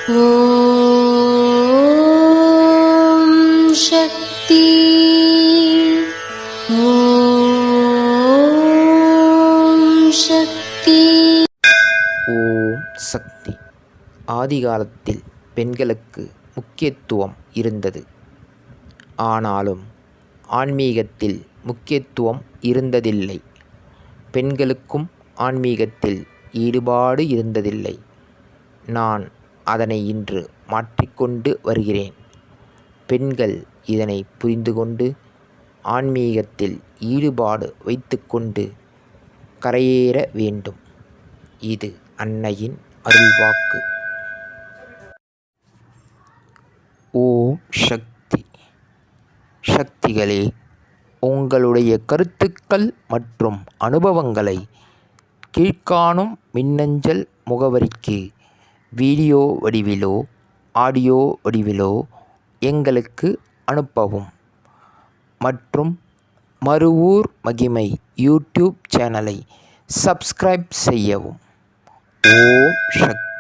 ஓம் சக்தி. ஓம் சக்தி. ஓம் சக்தி. ஆதிகாலத்தில் பெண்களுக்கு முக்கியத்துவம் இருந்தது. ஆனாலும் ஆன்மீகத்தில் முக்கியத்துவம் இருந்ததில்லை. பெண்களுக்கும் ஆன்மீகத்தில் ஈடுபாடு இருந்ததில்லை. நான் அதனை இன்று மாற்றிக்கொண்டு வருகிறேன். பெண்கள் இதனை புரிந்துகொண்டு ஆன்மீகத்தில் ஈடுபாடு வைத்துக்கொண்டு கரையேற வேண்டும். இது அன்னையின் அருள்வாக்கு. ஓம் சக்தி. சக்திகளே, உங்களுடைய கருத்துக்கள் மற்றும் அனுபவங்களை கீழ்க்காணும் மின்னஞ்சல் முகவரிக்கு வீடியோ வடிவிலோ ஆடியோ வடிவிலோ எங்களுக்கு அனுப்பவும். மற்றும் மறுவூர் மகிமை யூடியூப் சேனலை சப்ஸ்கிரைப் செய்யவும். ஓம் சக்தி.